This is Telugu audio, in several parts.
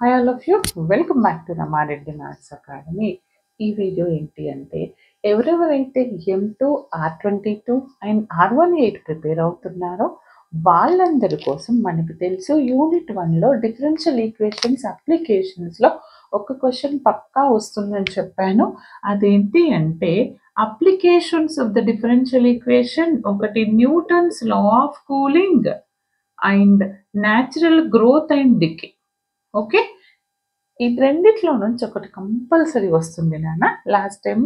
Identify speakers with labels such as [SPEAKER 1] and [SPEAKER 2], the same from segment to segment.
[SPEAKER 1] Hi all of you, welcome back to Rama Reddy maths academy. ఈ వీడియో ఏంటి అంటే ఎవరెవరైతే M2 R22 and R18 prepare అవుతున్నారో వాళ్ళందరి కోసం మనకు తెలుసు యూనిట్ 1లో డిఫరెన్షియల్ ఈక్వేషన్స్ అప్లికేషన్స్లో ఒక క్వశ్చన్ పక్కా వస్తుందని చెప్పాను. అదేంటి అంటే applications of the differential equation ఒకటి Newton's law of cooling and natural growth and decay. Okay, ఈ రెండిట్లో నుంచి ఒకటి కంపల్సరీ వస్తుంది నాన్న. లాస్ట్ టైం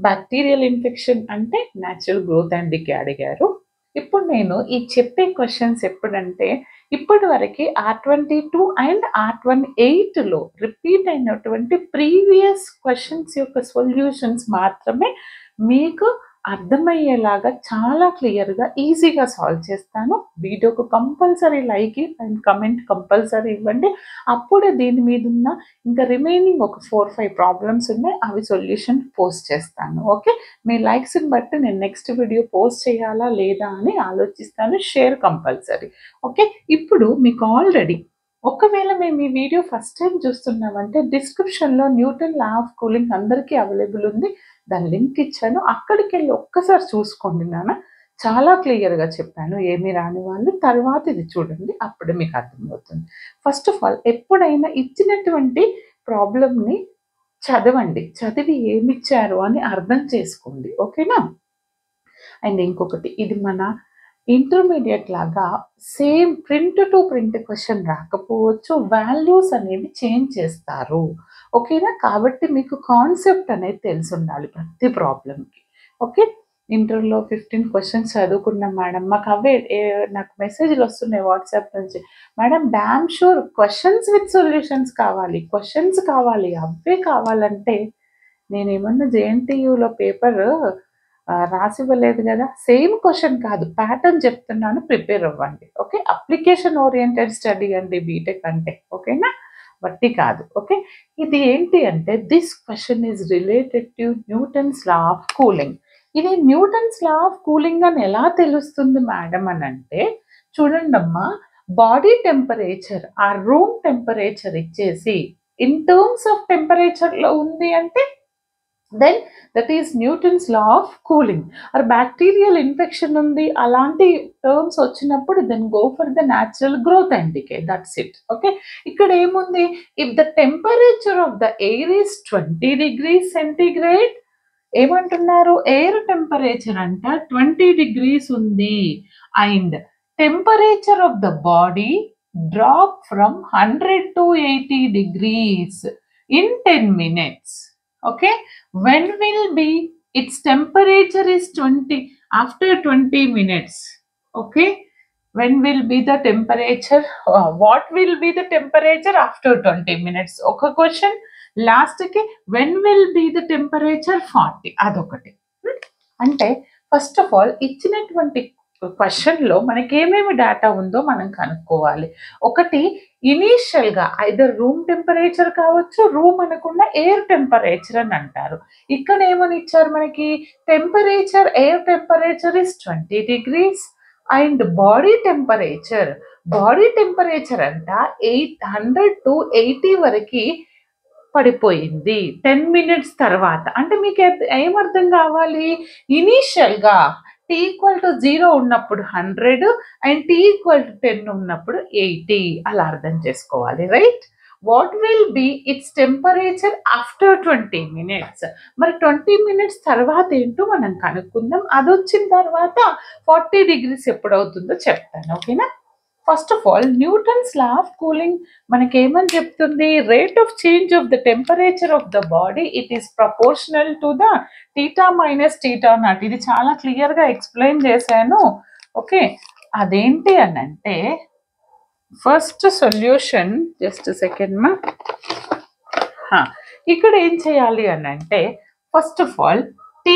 [SPEAKER 1] బ్యాక్టీరియల్ ఇన్ఫెక్షన్ అంటే న్యాచురల్ గ్రోత్ అండ్ డికే అడిగారు. ఇప్పుడు నేను ఈ చెప్పే క్వశ్చన్స్ ఎప్పుడంటే ఇప్పటి వరకు R22 అండ్ R18లో రిపీట్ అయినటువంటి ప్రీవియస్ క్వశ్చన్స్ యొక్క సొల్యూషన్స్ మాత్రమే మీకు అర్థమయ్యేలాగా చాలా క్లియర్గా ఈజీగా సాల్వ్ చేస్తాను. వీడియోకు compulsory like and comment compulsory ఇవ్వండి. అప్పుడే దీని మీద ఉన్న ఇంకా రిమైనింగ్ ఒక 4-5 ప్రాబ్లమ్స్ ఉన్నాయి, అవి సొల్యూషన్ పోస్ట్ చేస్తాను. ఓకే, మీ లైక్స్ని బట్టి నేను నెక్స్ట్ వీడియో పోస్ట్ చేయాలా లేదా అని ఆలోచిస్తాను. Share compulsory. ఓకే, ఇప్పుడు మీకు ఆల్రెడీ ఒకవేళ మేము ఈ వీడియో ఫస్ట్ టైం చూస్తున్నామంటే డిస్క్రిప్షన్లో న్యూటన్ లా ఆఫ్ కూలింగ్ అందరికీ అవైలబుల్ ఉంది, దాని లింక్ ఇచ్చాను. అక్కడికి వెళ్ళి ఒక్కసారి చూసుకోండి నాన్న, చాలా క్లియర్గా చెప్పాను. ఏమీ రాని వాళ్ళు తర్వాత ఇది చూడండి, అప్పుడే మీకు అర్థమవుతుంది. ఫస్ట్ ఆఫ్ ఆల్ ఎప్పుడైనా ఇచ్చినటువంటి ప్రాబ్లమ్ని చదవండి, చదివి ఏమిచ్చారు అని అర్థం చేసుకోండి. ఓకేనా? అండ్ ఇంకొకటి, ఇది మన ఇంటర్మీడియట్ లాగా same print to print question రాకపోవచ్చు, వాల్యూస్ అనేవి చేంజ్ చేస్తారు. ఓకేనా? కాబట్టి మీకు కాన్సెప్ట్ అనేది తెలిసి ఉండాలి ప్రతి ప్రాబ్లంకి. ఓకే, ఇంటర్లో 15 క్వశ్చన్స్ చదువుకున్నాం మేడం, మాకు అవే నాకు మెసేజ్లు వస్తున్నాయి వాట్సాప్ నుంచి, madam damn sure questions with solutions కావాలి, క్వశ్చన్స్ కావాలి, అవే కావాలంటే నేనేమన్నా JNTUలో పేపర్ రాసివ్వలేదు కదా. సేమ్ క్వశ్చన్ కాదు, ప్యాటర్న్ చెప్తున్నాను, ప్రిపేర్ అవ్వండి. ఓకే, అప్లికేషన్ ఓరియంటెడ్ స్టడీ అండి బీటెక్ అంటే. ఓకేనా, బట్టి కాదు. ఓకే, ఇది ఏంటి అంటే this question is related to Newton's law of cooling. ఇది న్యూటన్స్ లా ఆఫ్ కూలింగ్ అని ఎలా తెలుస్తుంది మేడం అని అంటే, చూడండి అమ్మా, బాడీ టెంపరేచర్ ఆ రూమ్ టెంపరేచర్ ఇచ్చేసి ఇన్ టర్మ్స్ ఆఫ్ టెంపరేచర్లో ఉంది అంటే then that is Newton's law of cooling. Or bacterial infection ఉంది అలాంటి టర్మ్స్ వచ్చినప్పుడు then go for the natural growth and decay, that's it. Okay, ఇక్కడ ఏముంది, if the temperature of the air is 20 degrees centigrade, ఏమంటున్నారు, ఎయిర్ టెంపరేచర్ అంట 20 degrees ఉంది, and temperature of the body drop from 100 to 80 degrees in 10 minutes. Okay, when will be its temperature is 20 after 20 minutes. Okay, when will be the temperature, what will be the temperature after 20 minutes. Okay, question last ki when will be the temperature 40, adokati. అంటే ఫస్ట్ ఆఫ్ ఆల్ ఇచ్చినటువంటి క్వశ్చన్లో మనకి ఏమేమి డేటా ఉందో మనం కనుక్కోవాలి. ఒకటి ఇనీషియల్గా ఐదర్ రూమ్ టెంపరేచర్ కావచ్చు, రూమ్ అనకుండా ఎయిర్ టెంపరేచర్ అని అంటారు. ఇక్కడ ఏమని ఇచ్చారు మనకి, temperature air temperature is 20 degrees and body temperature అంట 100 to 80 వరకు పడిపోయింది 10 minutes తర్వాత. అంటే మీకు ఏమర్థం కావాలి, ఇనీషియల్గా T=0 ఉన్నప్పుడు 100 అండ్ T=10 ఉన్నప్పుడు 80 అలా అర్థం చేసుకోవాలి. Right, what will B it's temperature after 20 minutes. మరి 20 minutes తర్వాత ఏంటో మనం కనుక్కుందాం. అది వచ్చిన తర్వాత 40 degrees ఎప్పుడవుతుందో చెప్తాను. ఓకేనా? First of all Newton's law of cooling మనకేమని చెప్తుంది, rate of change of the temperature of the body it is proportional to the θ - θ0. ఇది చాలా క్లియర్గా ఎక్స్ప్లెయిన్ చేశాను. ఓకే, అదేంటి అని అంటే ఫస్ట్ సొల్యూషన్, జస్ట్ సెకండ్ మా, ఇక్కడ ఏం చేయాలి అని అంటే ఫస్ట్ ఆఫ్ ఆల్ θ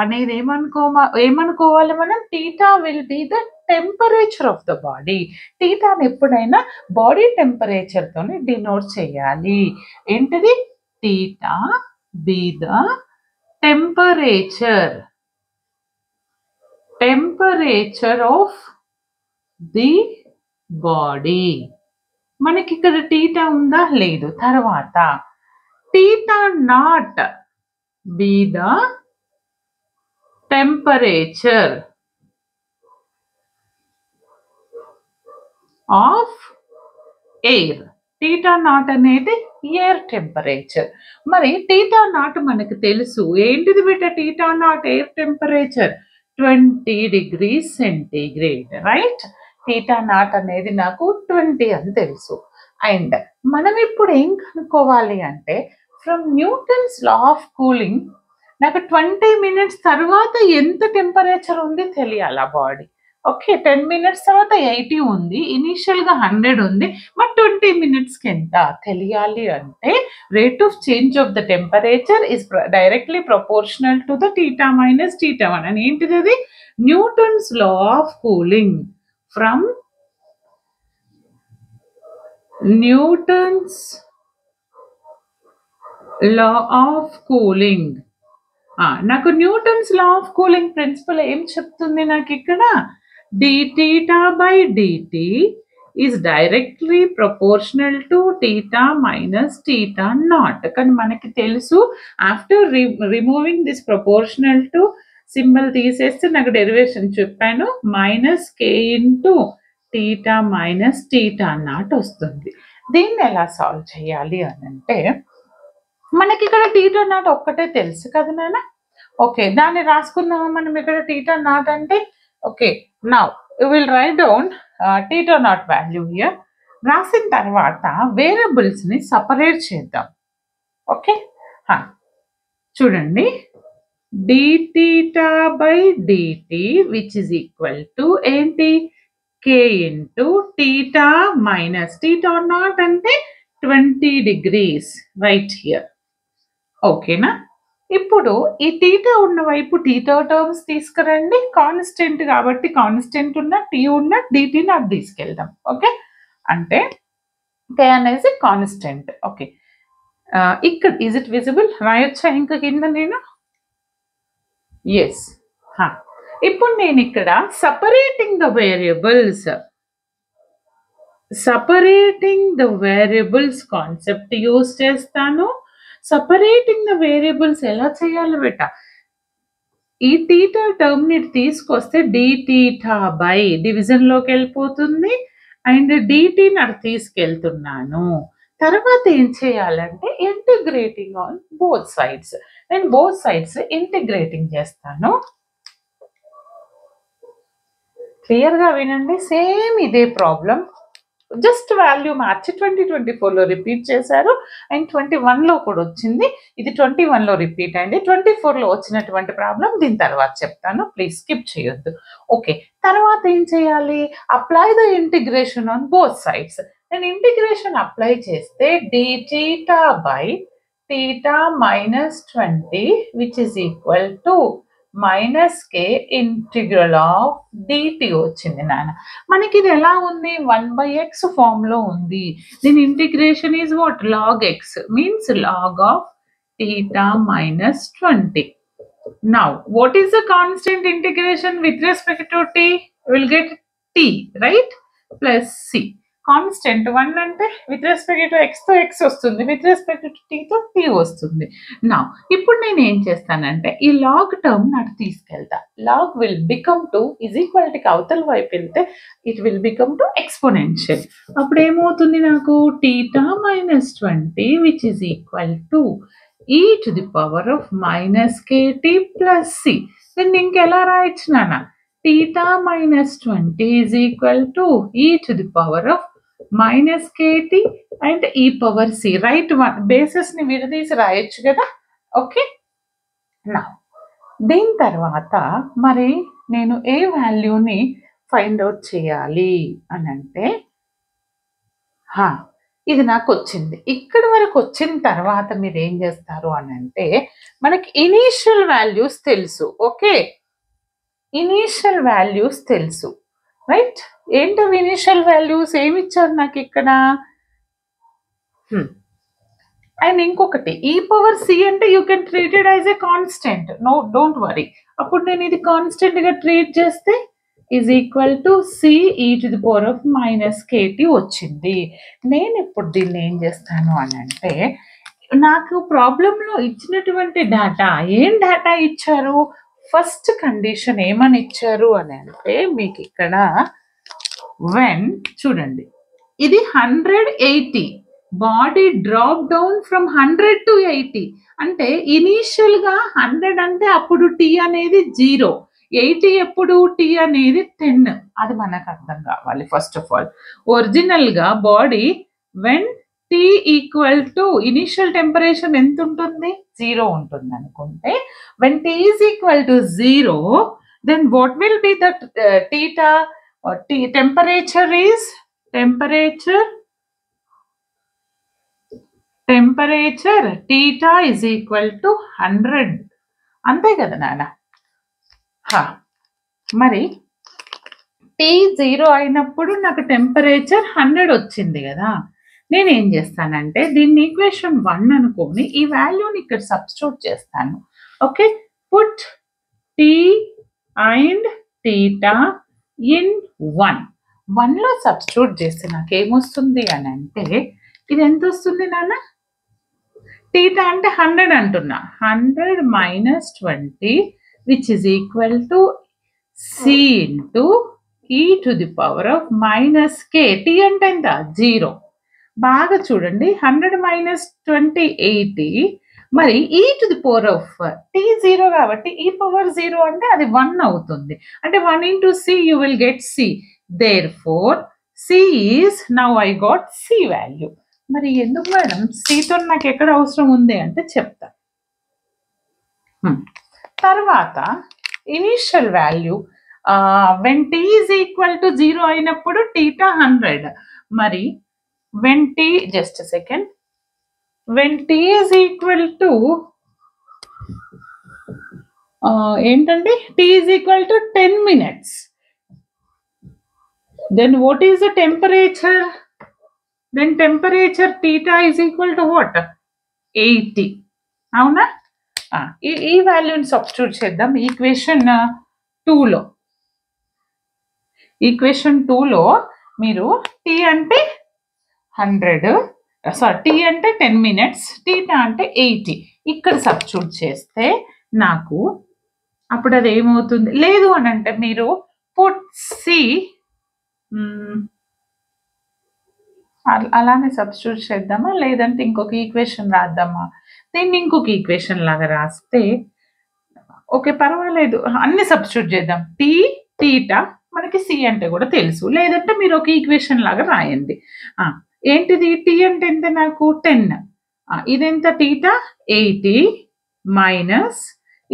[SPEAKER 1] అనేది ఏమనుకోవాలి మనం, θ will be the temperature of the body. థీటాని ఎప్పుడైనా బాడీ టెంపరేచర్ తోని డినోట్ చేయాలి. ఏంటిది, θ be the temperature of the body. మనకి ఇక్కడ టీటా ఉందా? లేదు. తర్వాత theta naught be the temperature of air. Theta naught అనేది ఎయిర్ టెంపరేచర్. మరి టీటా నాట్ మనకు తెలుసు. ఏంటిది బిడ్డ theta naught? Air temperature 20 degrees centigrade, right? Theta naught అనేది నాకు 20 అని తెలుసు. అండ్ మనం ఇప్పుడు ఏం కనుక్కోవాలి అంటే from Newton's law of cooling నాకు 20 minutes తర్వాత ఎంత టెంపరేచర్ ఉంది తెలియాలి బాడీ. ఓకే, 10 minutes తర్వాత 80 ఉంది, ఇనీషియల్గా 100 ఉంది, బట్ 20 minutesకి ఎంత తెలియాలి అంటే rate of change of the temperature is directly proportional to the theta minus theta 1. అని ఏంటిది? అది Newton's law of cooling. From Newton's law of cooling. నాకు Newton's law of cooling principle ఏం చెప్తుంది? నాకు ఇక్కడ dθ by dt is directly proportional to theta minus theta naught. కానీ మనకి తెలుసు after removing this proportional to symbol తీసేస్తే నాకు డెరివేషన్ చెప్పాను minus k into theta minus theta naught వస్తుంది. దీన్ని ఎలా సాల్వ్ చేయాలి అని అంటే మనకి ఇక్కడ టీటా నాట్ ఒక్కటే తెలుసు కదా నాన్న. ఓకే, దాన్ని రాసుకుందామా మనం ఇక్కడ టీటా నాట్ అంటే. Okay, now you will write down theta naught value here. రాసిన తర్వాత వేరియబుల్స్ని సపరేట్ చేద్దాం. ఓకే, చూడండి, dθ by dt which is equal to ఏంటి? k into theta minus theta naught అంటే 20 degrees రైట్ హియర్. ఓకేనా? ఇప్పుడు ఈ టీటా ఉన్న వైపు టీటా టర్మ్స్ తీసుకురండి. కాన్స్టెంట్ కాబట్టి కాన్స్టెంట్ ఉన్న టీ ఉన్న డిటీ నాకు తీసుకెళ్దాం. ఓకే, అంటే కే అనేది కాన్స్టెంట్. ఓకే, ఇక్కడ ఈజ్ ఇట్ విజిబుల్? రాయొచ్చా ఇంకా కింద నేను? ఎస్. ఇప్పుడు నేను ఇక్కడ separating the variables concept use చేస్తాను. సపరేటింగ్ ద వేరియబుల్స్ ఎలా చేయాలి బెట? ఈ టీటా టర్మ్ ని తీసుకొస్తే dθ బై డివిజన్లోకి వెళ్ళిపోతుంది అండ్ dtని అటు తీసుకెళ్తున్నాను. తర్వాత ఏం చేయాలంటే ఇంటిగ్రేటింగ్ ఆన్ బోత్ సైడ్స్. నేను బోత్ సైడ్స్ ఇంటిగ్రేటింగ్ చేస్తాను. క్లియర్గా వినండి, సేమ్ ఇదే ప్రాబ్లం, జస్ట్ వాల్యూ మార్చి 2024లో రిపీట్ చేశారు అండ్ 21లో కూడా వచ్చింది. ఇది 21లో రిపీట్ అయింది. 24లో వచ్చినటువంటి ప్రాబ్లం దీని తర్వాత చెప్తాను, ప్లీజ్ స్కిప్ చేయొద్దు. ఓకే, తర్వాత ఏం చేయాలి? Apply the integration on both sides. నేను ఇంటిగ్రేషన్ అప్లై చేస్తే dθ by theta minus 20 which is equal to minus k integral of dt వచ్చింది నాన్న. మనకి ఇది ఎలా ఉంది? 1/x ఫార్మ్లో ఉంది. దీని integration is what? Log x, means log of theta minus 20. Now what is the constant integration with respect to t? Will get t, right, plus c. Constant 1 అంటే విత్ రెస్పెక్ట్ టు ఎక్స్తో ఎక్స్ వస్తుంది, విత్ రెస్పెక్ట్ టు టీతో టీ వస్తుంది. నా ఇప్పుడు నేను ఏం చేస్తానంటే ఈ లాగ్ టర్మ్ నాకు తీసుకెళ్తా. Log will become to is equal to అవతల వైపు వెళ్తే it will become to exponential. అప్పుడు ఏమవుతుంది నాకు? Theta minus 20 which is equal to e to the power of minus kt plus c. దీన్ని ఇంకెలా రాయొచ్చు నాన్న? Theta minus 20 is equal to e to the power of minus kt and e power c. Right, bases ని విడదీసి రాయొచ్చు కదా. ఓకే, నా దీని తర్వాత మరి నేను ఏ వాల్యూని ఫైండ్ అవుట్ చేయాలి అని అంటే ఇది నాకు వచ్చింది. ఇక్కడి వరకు వచ్చిన తర్వాత మీరు ఏం చేస్తారు అని అంటే మనకి ఇనీషియల్ వాల్యూస్ తెలుసు. ఓకే, ఇనీషియల్ వాల్యూస్ తెలుసు, రైట్? ఏంటో ఇనీషియల్ వాల్యూస్ ఏమి ఇచ్చారు నాకు ఇక్కడ? అండ్ ఇంకొకటి ఈ పవర్ సి అంటే you can treat it as a constant. No, don't worry. అప్పుడు నేను ఇది కాన్స్టెంట్ గా ట్రీట్ చేస్తే is equal to C e to the power of minus KT వచ్చింది. నేను ఇప్పుడు దీన్ని ఏం చేస్తాను అని అంటే, నాకు ప్రాబ్లంలో ఇచ్చినటువంటి డేటా ఏం డేటా ఇచ్చారు, ఫస్ట్ కండిషన్ ఏమని ఇచ్చారు అని అంటే మీకు ఇక్కడ వెన్ చూడండి, ఇది 180 body drop down from 100 to 80 అంటే ఇనీషియల్ గా 100 అంటే అప్పుడు టీ అనేది 0, 80 ఎప్పుడు టీ అనేది 10. అది మనకు అర్థం కావాలి. ఫస్ట్ ఆఫ్ ఆల్ ఒరిజినల్ గా body when T equal to initial temperature ఎంత ఉంటుంది, 0 ఉంటుంది అనుకుంటే, when T is equal to 0 then what will be the theta temperature is temperature theta is equal to 100. అంతే కదా నాన్న. మరి టీ 0 అయినప్పుడు నాకు టెంపరేచర్ 100 వచ్చింది కదా, నేను ఏం చేస్తానంటే దీన్ని ఈక్వేషన్ 1 అనుకోని ఈ వాల్యూని ఇక్కడ సబ్స్టిట్యూట్ చేస్తాను. Okay, put T and theta in 1 లో సబ్స్టిట్యూట్ చేస్తే నాకు ఏమొస్తుంది అని అంటే, ఇది ఎంత వస్తుంది నాన్న, థీటా అంటే 100 అంటున్నా, 100 minus 20 which is equal to c into e to the power of minus k. t అంటే ఎంత, 0. బాగా చూడండి, 100 minus 20 80, మరి e to the power of t 0 కాబట్టి e power 0 అంటే అది 1 అవుతుంది. అంటే 1 into c you will get c. Therefore c is, now I got c value. మరి ఎందుకు మేడం cతో నాకు ఎక్కడ అవసరం ఉంది అంటే చెప్తా. తర్వాత initial value when t is equal to 0 అయినప్పుడు టీటా 100. మరి when t, just second, when t is equal to ఏంటండి, t is equal to 10 minutes, then what is the temperature, then temperature theta is equal to what, 80. అవునా, ఈ వాల్యూని సబ్స్టిట్యూట్ చేద్దాం ఈక్వేషన్ 2లో. ఈక్వేషన్ 2లో మీరు t అంటే 100, టీ అంటే 10 minutes, టీటా అంటే 80 ఇక్కడ సబ్స్టిట్యూట్ చేస్తే నాకు అప్పుడు అది ఏమవుతుంది, లేదు అని అంటే మీరు పుట్ సి, అలానే సబ్స్టిట్యూట్ చేద్దామా, లేదంటే ఇంకొక ఈక్వేషన్ రాద్దామా, దీన్ని ఇంకొక ఈక్వేషన్ లాగా రాస్తే ఓకే పర్వాలేదు, అన్ని సబ్స్టిట్యూట్ చేద్దాం. టీ టీటా మనకి సి అంటే కూడా తెలుసు, లేదంటే మీరు ఒక ఈక్వేషన్ లాగా రాయండి. ఏంటిది, టీ అంటే ఎంత నాకు 10, ఇదెంత టీటా 80 మైనస్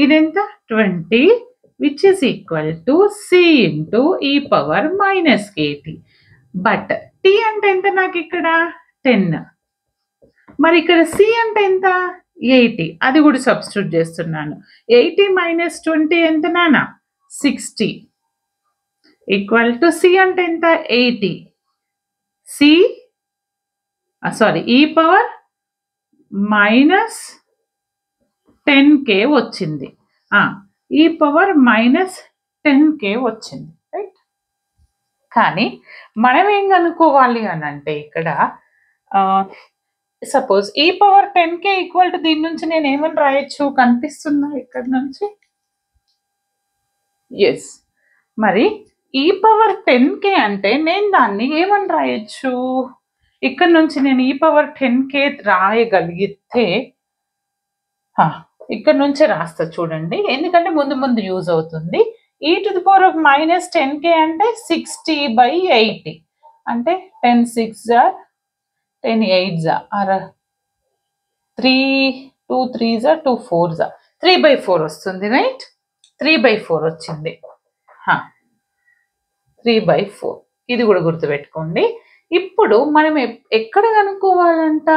[SPEAKER 1] ఇదెంత 20 which is equal to C into e power minus k t. But t అంటే ఎంత నాకు ఇక్కడ 10, మరి ఇక్కడ సి అంటే ఎంత 80, అది కూడా సబ్స్టిట్యూట్ చేస్తున్నాను. 80 minus 20 ఎంత నానా, 60 ఈక్వల్ టు సి అంటే ఎంత 80, సి సారీ ఈ పవర్ మైనస్ 10k వచ్చింది, ఈ పవర్ మైనస్ 10k వచ్చింది, రైట్. కానీ మనం ఏం కనుక్కోవాలి అని అంటే ఇక్కడ సపోజ్ ఈ పవర్ 10k ఈక్వల్ టు దీని నుంచి నేను ఏమని రాయొచ్చు, కనిపిస్తున్నా ఇక్కడ నుంచి, ఎస్. మరి ఈ పవర్ 10k అంటే నేను దాన్ని ఏమని రాయొచ్చు, ఇక్కడ నుంచి నేను ఈ పవర్ 10k రాయగలిగితే ఇక్కడ నుంచే రాస్తా చూడండి, ఎందుకంటే ముందు ముందు యూజ్ అవుతుంది. ఈ to the power of minus 10k అంటే 60/80 అంటే 10 6 10 8 3 2 3 2 4 3/4 వస్తుంది, రైట్. 3/4 వచ్చింది, 3/4, ఇది కూడా గుర్తుపెట్టుకోండి. ఇప్పుడు మనం ఎక్కడ కనుక్కోవాలంట,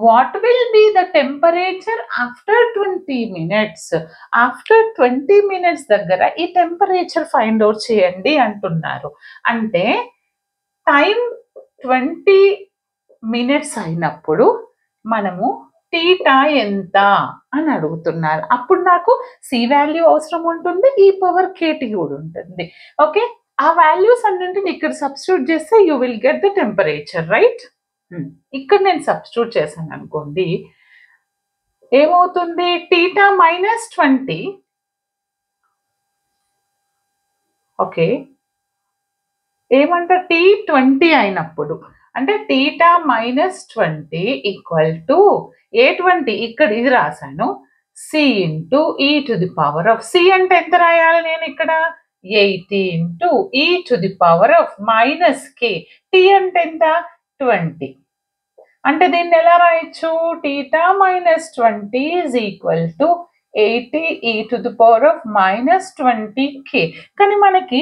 [SPEAKER 1] what will be the temperature after 20 minutes. After 20 minutes దగ్గర ఈ టెంపరేచర్ ఫైండ్ అవుట్ చేయండి అంటున్నారు. అంటే టైం 20 minutes అయినప్పుడు మనము టీటా ఎంత అని అడుగుతున్నారు. అప్పుడు నాకు సి వాల్యూ అవసరం ఉంటుంది, ఈ పవర్ కేటీ కూడా ఉంటుంది. ఓకే, ఆ వాల్యూస్ అన్నింటిని ఇక్కడ సబ్స్టిట్యూట్ చేస్తే you will get the temperature, right? ఇక్కడ నేను సబ్స్టిట్యూట్ చేశాను అనుకోండి, ఏమవుతుంది? θ -20, ఓకే, ఏమంటారు? T20 అయినప్పుడు అంటే θ -20 ఈక్వల్ టు A20, ఇక్కడ ఇది రాశాను, C ఇంటూ e⁻, C అంటే ఎంత రాయాలి నేను ఇక్కడ? 80 ఇంటూ e⁻ K. T అంటే ఎంత? 20. అంటే దీన్ని ఎలా రాయొచ్చు? θ -20 ఈజ్ ఈక్వల్ టు 80 e⁻⁻20k. కానీ మనకి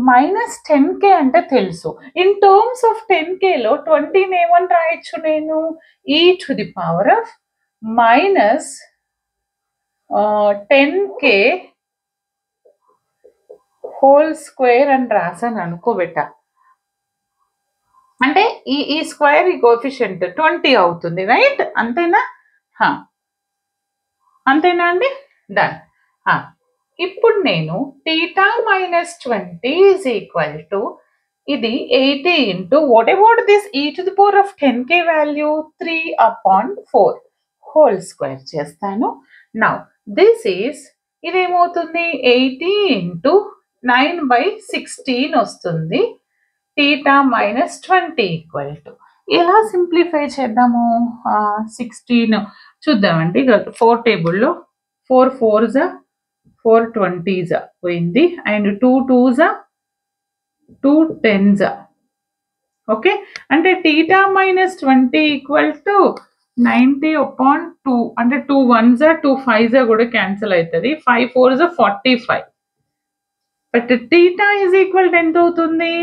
[SPEAKER 1] -10k అంటే తెలుసు. ఇన్ టర్మ్స్ ఆఫ్ 10kలో 20 ఏమని రాయొచ్చు నేను? e⁻-10k హోల్ స్క్వేర్ అని రాసాను అనుకోబెట్ట. అంటే ఈ స్క్వేర్, ఈ కోఎఫిషియంట్ 20 అవుతుంది, రైట్? అంతేనా? అంతేనా అండి? డన్. ఇప్పుడు నేను θ -20 ఈజ్ ఈక్వల్ టు ఇది 80 into what about this e⁻10k value? 3/4 whole square చేస్తాను. నౌ దిస్ ఈజ్, ఇదేమవుతుంది? 80 ఇంటూ 9/16 వస్తుంది. θ -20 ఈక్వల్ టు, ఎలా సింప్లిఫై చేద్దాము? 16 చూద్దామండి. 4 టేబుల్లో 4 4s 4 20s పోయింది, అండ్ 2 2s 2 10s. ఓకే, అంటే θ -20 ఈక్వల్ టు 90/2, అంటే 2 1s 2 5s కూడా క్యాన్సిల్ అవుతుంది. 5 4s 45. But θ is equal to ఎంత అవుతుంది?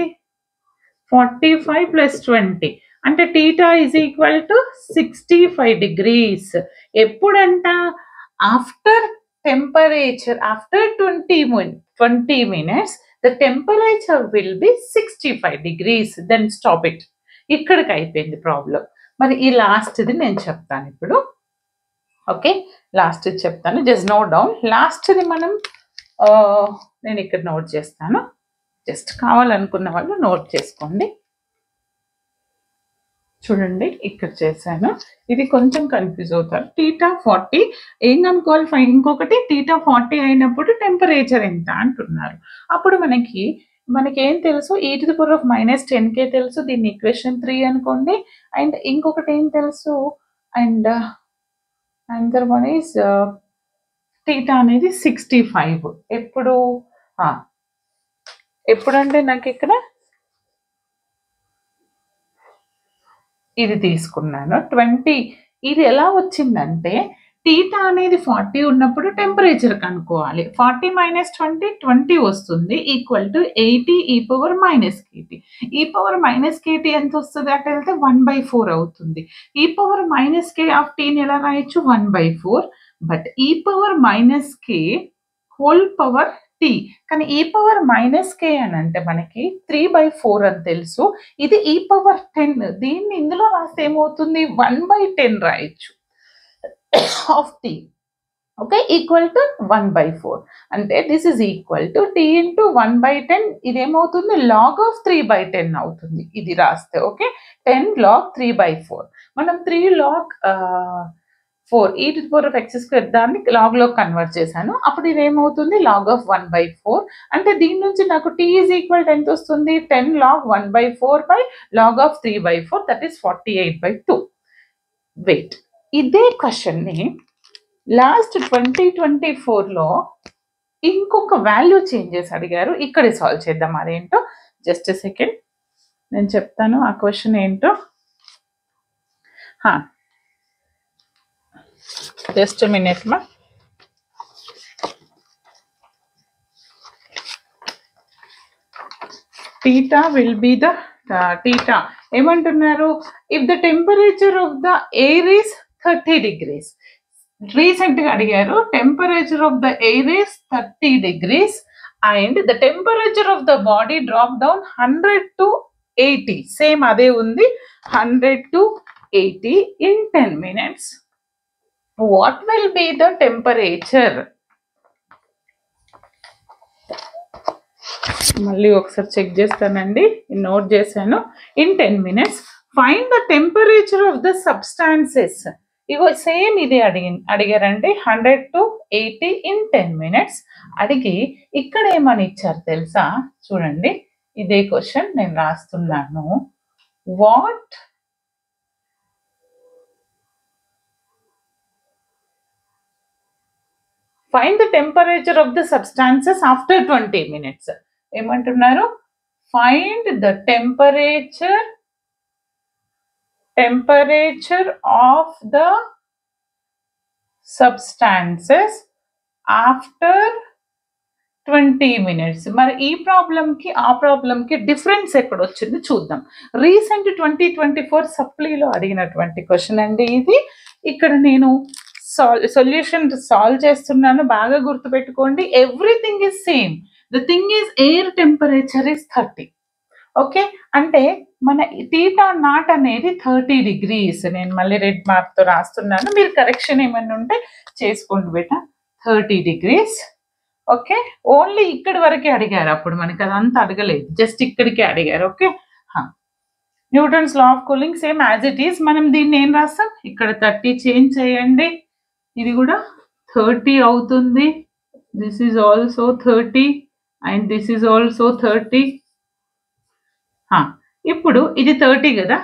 [SPEAKER 1] 45 + 20, అంటే θ ఈజ్ ఈక్వల్ టు 65 degrees. ఎప్పుడంట? After temperature, after 20 minutes the temperature will be 65 degrees. Then stop it. ఇక్కడికి అయిపోయింది ప్రాబ్లం. మరి ఈ లాస్ట్ది నేను చెప్తాను ఇప్పుడు. ఓకే, లాస్ట్ చెప్తాను, జస్ట్ నోట్ డౌన్. లాస్ట్ది మనం నేను ఇక్కడ నోట్ చేస్తాను, జస్ట్ కావాలనుకున్న వాళ్ళు నోట్ చేసుకోండి. చూడండి, ఇక్కడ చేశాను. ఇది కొంచెం కన్ఫ్యూజ్ అవుతారు. θ 40 ఏం కనుక్కోవాలి? ఇంకొకటి θ 40 అయినప్పుడు టెంపరేచర్ ఎంత అంటున్నారు. అప్పుడు మనకి ఏం తెలుసు? e⁻-10k తెలుసు, దీన్ని ఈక్వేషన్ 3 అనుకోండి. అండ్ ఇంకొకటి ఏం తెలుసు? అండ్ అనదర్ వన్ ఈజ్ θ అనేది 65. ఎప్పుడంటే నాకు ఇక్కడ ఇది తీసుకున్నాను 20. ఇది ఎలా వచ్చిందంటే θ అనేది 40 ఉన్నప్పుడు టెంపరేచర్ కనుక్కోవాలి. 40 - 20 20 వస్తుంది, ఈక్వల్ టు 80 e⁻-kt. e⁻-kt ఎంత వస్తుంది? అటు వెళ్తే 1/4 అవుతుంది. e⁻-k ఆఫ్ t ఎలా రాయొచ్చు? 1/4. But e⁻-k whole power t, కానీ e⁻-k అని అంటే మనకి 3/4 అని తెలుసు. ఇది e⁻10, దీన్ని ఇందులో రాస్తే ఏమవుతుంది? 1/10 రాయొచ్చు of t. Okay, equal to 1/4. అంటే this is equal to t into 1/10. ఇదేమవుతుంది? log of 3/10 అవుతుంది ఇది రాస్తే. Okay, 10 log 3/4. మనం 3 log 4 e⁻x² దాన్ని లాగ్ లో కన్వర్ట్ చేశాను. అప్పుడు ఇది ఏమవుతుంది? log of 1/4. అంటే దీని నుంచి నాకు t ఈజ్ ఈక్వల్ టు ఎంత వస్తుంది? 10 log 1/4 by log of 3/4, that is 48/2. Wait, ఇదే క్వశ్చన్ని లాస్ట్ 2024లో ఇంకొక వాల్యూ చేంజ్ చేసి అడిగారు. ఇక్కడే సాల్వ్ చేద్దాం. అదేంటో జస్ట్ సెకండ్ నేను చెప్తాను ఆ క్వశ్చన్ ఏంటో. జస్ట్ మినిట్ మా. θ will be the θ ఏమంటున్నారు? If the temperature of the air is 30 degrees. Recent గా అడిగారు. Temperature of the air is 30 degrees and the temperature of the body drop down 100 to 80. Same అదే ఉంది, 100 to 80 in 10 minutes. What will be the temperature? మళ్ళీ ఒకసారి చెక్ చేస్తానండి, నోట్ చేశాను. In 10 minutes find the temperature of the substances. Ego same ఇది అడిగారండి, 100 to 80 in 10 minutes అడిగి ఇక్కడ ఏమని ఇచ్చారు తెలుసా? చూడండి, ఇదే క్వశ్చన్ నేను రాస్తున్నాను. What find the temperature of the substances after 20 minutes. ఏమంటున్నారు? Find the temperature of the substances after 20 minutes. మరి ఈ ప్రాబ్లంకి ఆ ప్రాబ్లంకి డిఫరెన్స్ ఎక్కడ వచ్చింది చూద్దాం. రీసెంట్ 2024 సప్లీలో అడిగినటువంటి క్వశ్చన్ అండి ఇది. ఇక్కడ నేను సొల్యూషన్ సాల్వ్ చేస్తున్నాను, బాగా గుర్తుపెట్టుకోండి. Everything is same. The thing is air temperature is 30. Okay, అంటే మన θ నాట్ అనేది 30 degrees. నేను మళ్ళీ రెడ్ మార్క్తో రాస్తున్నాను, మీరు కరెక్షన్ ఏమైనా ఉంటే చేసుకోండి బేటా. 30 degrees. ఓకే, ఓన్లీ ఇక్కడి వరకే అడిగారు, అప్పుడు మనకి అదంతా అడగలేదు, జస్ట్ ఇక్కడికే అడిగారు. Okay, Newton's law of cooling same as it is. మనం దీన్ని ఏం రాస్తాం? ఇక్కడ 30 చేంజ్ చేయండి, ఇది కూడా 30 అవుతుంది. This is also 30 and this is also 30. ఇప్పుడు ఇది 30 కదా.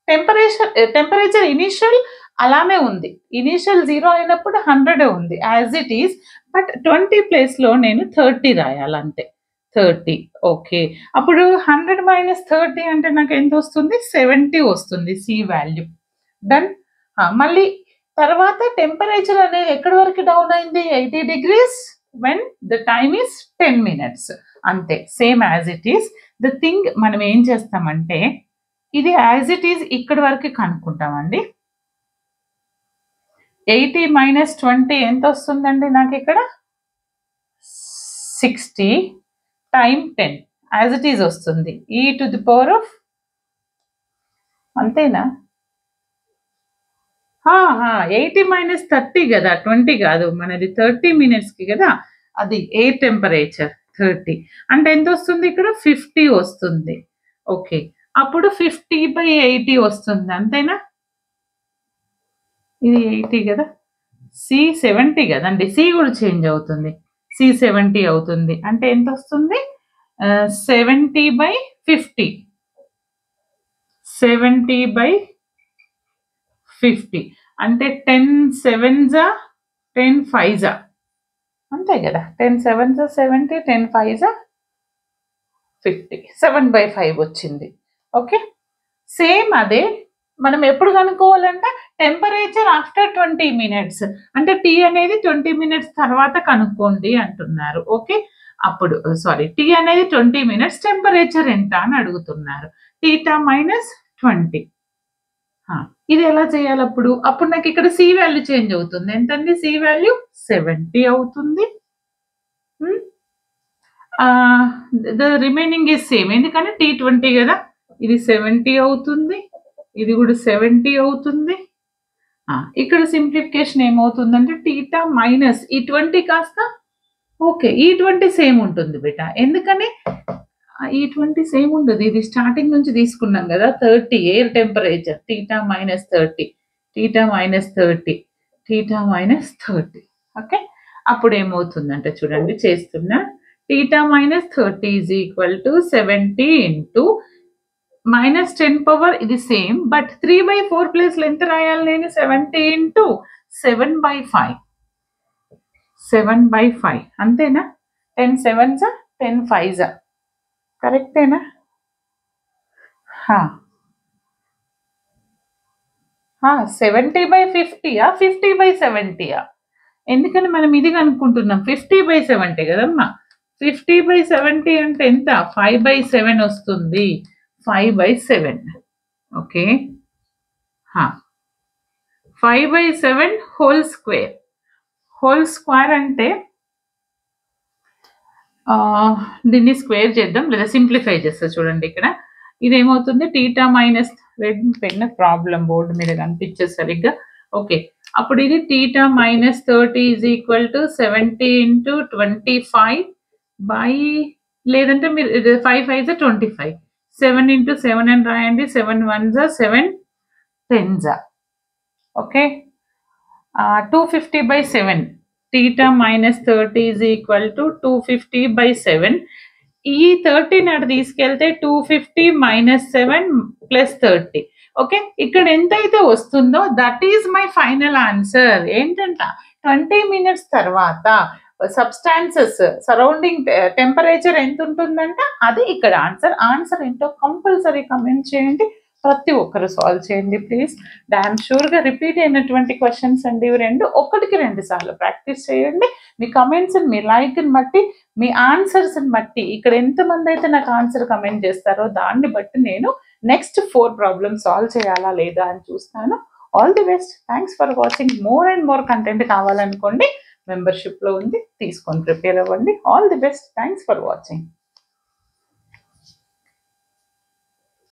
[SPEAKER 1] టెంపరేచర్ ఇనిషియల్ అలానే ఉంది, ఇనిషియల్ 0 అయినప్పుడు 100 ఉంది యాజ్ ఇట్ ఈస్. బట్ 20 ప్లేస్లో నేను 30 రాయాలంతే, 30. ఓకే, అప్పుడు 100 minus 30 అంటే నాకు ఎంత వస్తుంది? 70 వస్తుంది సి వాల్యూ. డన్. మళ్ళీ తర్వాత టెంపరేచర్ అనేది ఎక్కడి వరకు డౌన్ అయింది? 80 degrees when the time is 10 minutes. అంతే, same as it is. The thing మనం ఏం చేస్తామంటే ఇది యాజ్ ఇట్ ఈస్ ఇక్కడి వరకు కనుక్కుంటామండి. 80 minus 20 ఎంత వస్తుందండి నాకు ఇక్కడ? 60 టైమ్ 10 యాజ్ ఇట్ ఈస్ వస్తుంది. e to the power of, అంతేనా? 80 minus 30 కదా, 20 కాదు, మనది 30 minutesకి కదా అది ఎయిర్ టెంపరేచర్. 30 అంటే ఎంత వస్తుంది ఇక్కడ? 50 వస్తుంది. ఓకే, అప్పుడు 50/80 వస్తుంది, అంతేనా? ఇది 80 కదా, సి 70 కదండి, సి కూడా చేంజ్ అవుతుంది, సి 70 అవుతుంది. అంటే ఎంత వస్తుంది? 70/50. 70/50 అంటే 10 7s 10 5s, అంతే కదా. 10 7s 70, 10 5s 50, 7/5 వచ్చింది. ఓకే, సేమ్ అదే మనం ఎప్పుడు కనుక్కోవాలంటే టెంపరేచర్ ఆఫ్టర్ 20 minutes. అంటే టీ అనేది 20 minutes తర్వాత కనుక్కోండి అంటున్నారు. ఓకే, అప్పుడు సారీ, టీ అనేది 20 minutes, టెంపరేచర్ ఎంత అని అడుగుతున్నారు. θ minus 20. ఇది ఎలా చేయాలి? అప్పుడు నాకు ఇక్కడ సి వాల్యూ చేంజ్ అవుతుంది. ఎంతండి సి వాల్యూ? 70 అవుతుంది. ద రిమైనింగ్ ఈజ్ సేమ్, ఎందుకంటే T20 కదా, ఇది 70 అవుతుంది, ఇది కూడా 70 అవుతుంది. ఇక్కడ సింప్లిఫికేషన్ ఏమవుతుందంటే θ మైనస్ ఈ 20 కాస్త ఓకే ఈ 20 సేమ్ ఉంటుంది బేట. ఎందుకని ఈ 20 సేమ్ ఉండదు, ఇది స్టార్టింగ్ నుంచి తీసుకున్నాం కదా. 30 air temperature, θ minus 30, θ minus 30, θ minus 30. Okay, అప్పుడు ఏమవుతుందంటే చూడండి చేస్తున్నా, θ minus 30 is equal to 70 into minus 10 power, ఇది సేమ్, బట్ 3/4 ప్లేస్ ఎంత రాయాలి నేను? 70 into 7/5, 7/5 అంతేనా? 10 7s 10 5s కరెక్టేనా? 70/50 50/70? ఎందుకని మనం ఇది కనుక్కుంటున్నాం, 50/70 కదమ్మా. 50/70 అంటే ఎంత? 5/7 వస్తుంది, 5/7. Okay, 5/7 whole square. Whole square అంటే దీన్ని స్క్వేర్ చేద్దాం, లేదా సింప్లిఫై చేస్తా. చూడండి ఇక్కడ ఇదేమవుతుంది, θ minus, red pen problem board మీద కనిపించే సరిగ్గా. ఓకే, అప్పుడు ఇది θ minus 30 is equal to 70 into 25/10. లేదంటే మీరు 5 5 25, 7 into 7 అని రాయండి. 7 1 7 10. Okay, 250/7, theta minus 30 is equal to 250/7. ఈ 30 నాడు తీసుకెళ్తే 250 - 7 + 30. ఓకే, ఇక్కడ ఎంతైతే వస్తుందో that is my final answer. ఏంటంట 20 minutes తర్వాత సబ్స్టాన్సెస్ సరౌండింగ్ టెంపరేచర్ ఎంత ఉంటుందంట, అది ఇక్కడ ఆన్సర్. ఆన్సర్ ఏంటో కంపల్సరీ కమెంట్ చేయండి. ప్రతి ఒక్కరు సాల్వ్ చేయండి ప్లీజ్. డామ్ షూర్గా రిపీట్ అయినటువంటి క్వశ్చన్స్ అండి ఇవి రెండు. 1కి 2 సార్లు ప్రాక్టీస్ చేయండి. మీ కమెంట్స్, మీ లైక్ని బట్టి, మీ ఆన్సర్స్ని బట్టి, ఇక్కడ ఎంతమంది అయితే నాకు ఆన్సర్ కమెంట్ చేస్తారో దాన్ని బట్టి నేను నెక్స్ట్ 4 ప్రాబ్లమ్స్ సాల్వ్ చేయాలా లేదా అని చూస్తాను. All the best. Thanks for watching. More and more content కావాలనుకోండి, మెంబర్షిప్లో ఉంది, తీసుకొని ప్రిపేర్ అవ్వండి. All the best. Thanks for watching.